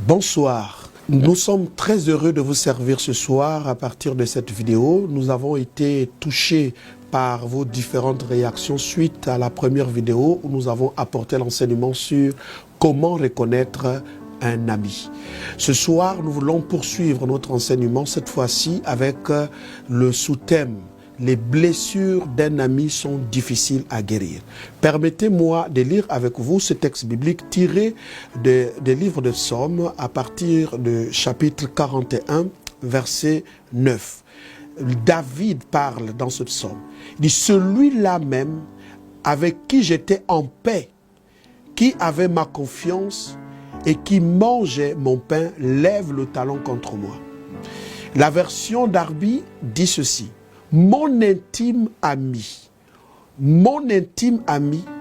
Bonsoir, nous sommes très heureux de vous servir ce soir à partir de cette vidéo. Nous avons été touchés par vos différentes réactions suite à la première vidéo où nous avons apporté l'enseignement sur comment reconnaître un ami. Ce soir, nous voulons poursuivre notre enseignement, cette fois-ci avec le sous-thème « Les blessures d'un ami sont difficiles à guérir ». Permettez-moi de lire avec vous ce texte biblique tiré des livres de Psaumes à partir du chapitre 41, verset 9. David parle dans ce psaume. Il dit « Celui-là même avec qui j'étais en paix, qui avait ma confiance et qui mangeait mon pain, lève le talon contre moi. » La version d'Arby dit ceci. Mon intime ami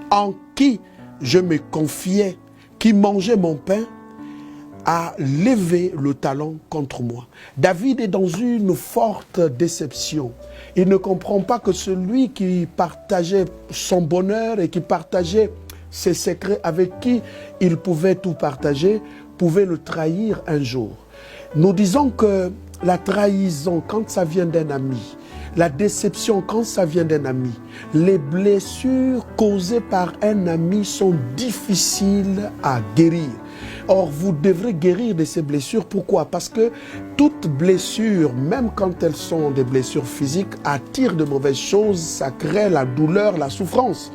en qui je me confiais, qui mangeait mon pain, a levé le talon contre moi. David est dans une forte déception. Il ne comprend pas que celui qui partageait son bonheur et qui partageait ses secrets, avec qui il pouvait tout partager, pouvait le trahir un jour. Nous disons que la trahison, quand ça vient d'un ami, la déception, quand ça vient d'un ami, les blessures causées par un ami sont difficiles à guérir. Or, vous devrez guérir de ces blessures. Pourquoi? Parce que toute blessure, même quand elles sont des blessures physiques, attire de mauvaises choses, ça crée la douleur, la souffrance.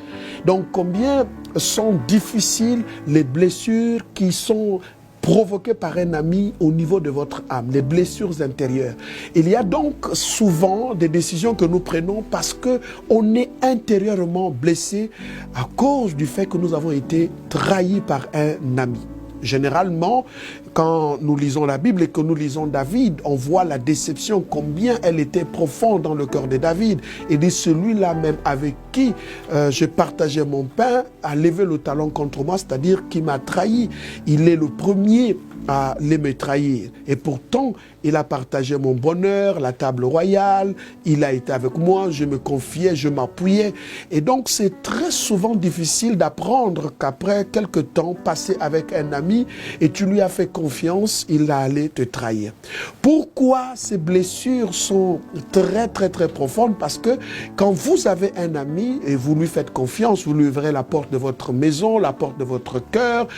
Donc, combien sont difficiles les blessures qui sont provoquées par un ami au niveau de votre âme, les blessures intérieures. Il y a donc souvent des décisions que nous prenons parce qu'on est intérieurement blessé à cause du fait que nous avons été trahis par un ami. Généralement, quand nous lisons la Bible et que nous lisons David, on voit la déception, combien elle était profonde dans le cœur de David. Il dit, celui-là même avec qui je partageais mon pain a levé le talon contre moi, c'est-à-dire qui m'a trahi. Il est le premier à me trahir. Et pourtant, il a partagé mon bonheur, la table royale, il a été avec moi, je me confiais, je m'appuyais. Et donc, c'est très souvent difficile d'apprendre qu'après quelques temps passé avec un ami et tu lui as fait confiance, il a allé te trahir. Pourquoi ces blessures sont très profondes? Parce que quand vous avez un ami et vous lui faites confiance, vous lui ouvrez la porte de votre maison, la porte de votre cœur,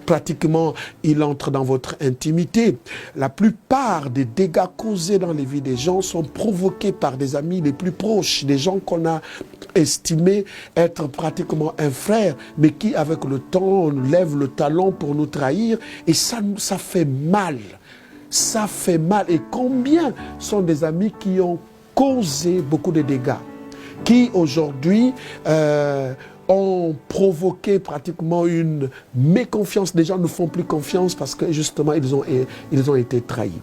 pratiquement il entre dans votre intimité. La plupart des dégâts causés dans les vies des gens sont provoqués par des amis les plus proches, des gens qu'on a estimés être pratiquement un frère, mais qui avec le temps lèvent le talon pour nous trahir, et ça fait mal. Ça fait mal. Et combien sont des amis qui ont causé beaucoup de dégâts, qui aujourd'hui ont provoqué pratiquement une méconfiance. Les gens ne font plus confiance parce que justement ils ont été trahis.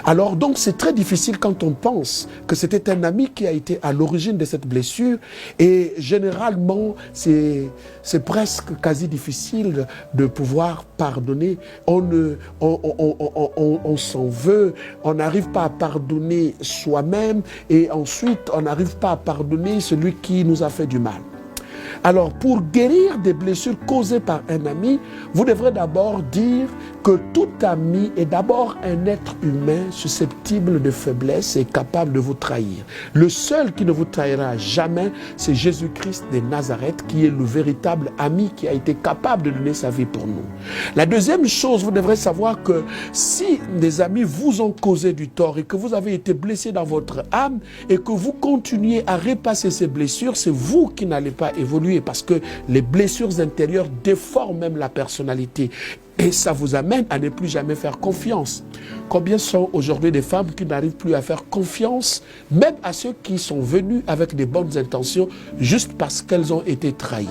Alors donc c'est très difficile quand on pense que c'était un ami qui a été à l'origine de cette blessure, et généralement c'est presque quasi difficile de pouvoir pardonner. On s'en veut, on n'arrive pas à pardonner soi-même, et ensuite on n'arrive pas à pardonner celui qui nous a fait du mal. Alors, pour guérir des blessures causées par un ami, vous devrez d'abord dire que tout ami est d'abord un être humain susceptible de faiblesse et capable de vous trahir. Le seul qui ne vous trahira jamais, c'est Jésus-Christ de Nazareth, qui est le véritable ami qui a été capable de donner sa vie pour nous. La deuxième chose, vous devrez savoir que si des amis vous ont causé du tort et que vous avez été blessé dans votre âme et que vous continuez à repasser ces blessures, c'est vous qui n'allez pas évoluer, parce que les blessures intérieures déforment même la personnalité. Et ça vous amène à ne plus jamais faire confiance. Combien sont aujourd'hui des femmes qui n'arrivent plus à faire confiance, même à ceux qui sont venus avec des bonnes intentions, juste parce qu'elles ont été trahies?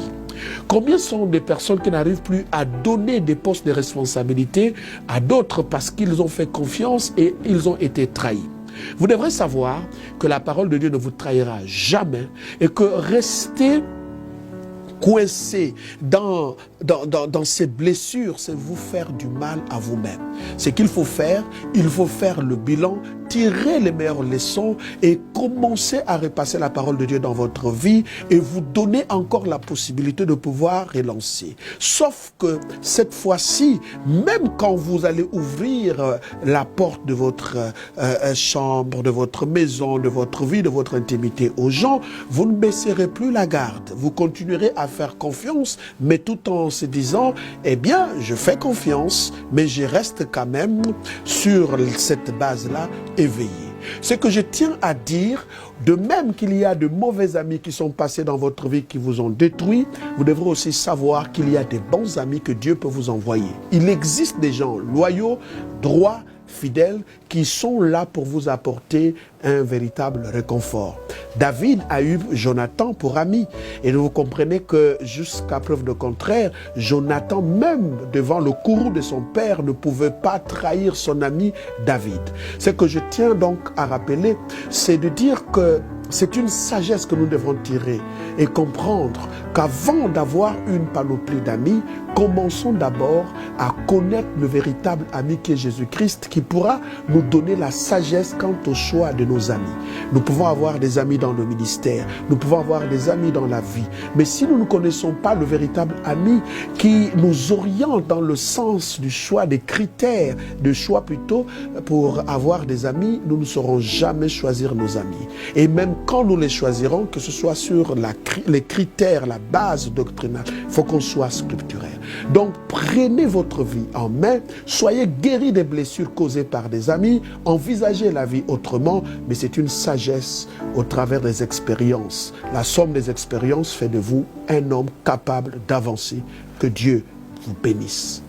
Combien sont des personnes qui n'arrivent plus à donner des postes de responsabilité à d'autres parce qu'ils ont fait confiance et ils ont été trahis? Vous devrez savoir que la parole de Dieu ne vous trahira jamais, et que rester coincé dans dans ces blessures, c'est vous faire du mal à vous-même. Ce qu'il faut faire, il faut faire le bilan, tirer les meilleures leçons et commencer à repasser la parole de Dieu dans votre vie et vous donner encore la possibilité de pouvoir relancer. Sauf que cette fois-ci, même quand vous allez ouvrir la porte de votre chambre, de votre maison, de votre vie, de votre intimité aux gens, vous ne baisserez plus la garde. Vous continuerez à faire confiance, mais tout en se disant, eh bien, je fais confiance, mais je reste quand même sur cette base-là éveillé. Ce que je tiens à dire, de même qu'il y a de mauvais amis qui sont passés dans votre vie, qui vous ont détruit, vous devrez aussi savoir qu'il y a des bons amis que Dieu peut vous envoyer. Il existe des gens loyaux, droits, fidèles, qui sont là pour vous apporter un véritable réconfort. David a eu Jonathan pour ami. Et vous comprenez que jusqu'à preuve de contraire, Jonathan, même devant le courroux de son père, ne pouvait pas trahir son ami David. Ce que je tiens donc à rappeler, c'est de dire que c'est une sagesse que nous devons tirer et comprendre qu'avant d'avoir une panoplie d'amis, commençons d'abord à connaître le véritable ami qui est Jésus-Christ, qui pourra nous donner la sagesse quant au choix de nos amis. Nous pouvons avoir des amis dans le ministère, nous pouvons avoir des amis dans la vie, mais si nous ne connaissons pas le véritable ami qui nous oriente dans le sens du choix, des critères de choix plutôt, pour avoir des amis, nous ne saurons jamais choisir nos amis. Et même quand nous les choisirons, que ce soit sur les critères, la base doctrinale, il faut qu'on soit scripturaire. Donc prenez votre vie en main, soyez guéris des blessures causées par des amis, envisagez la vie autrement, mais c'est une sagesse au travers des expériences. La somme des expériences fait de vous un homme capable d'avancer. Que Dieu vous bénisse.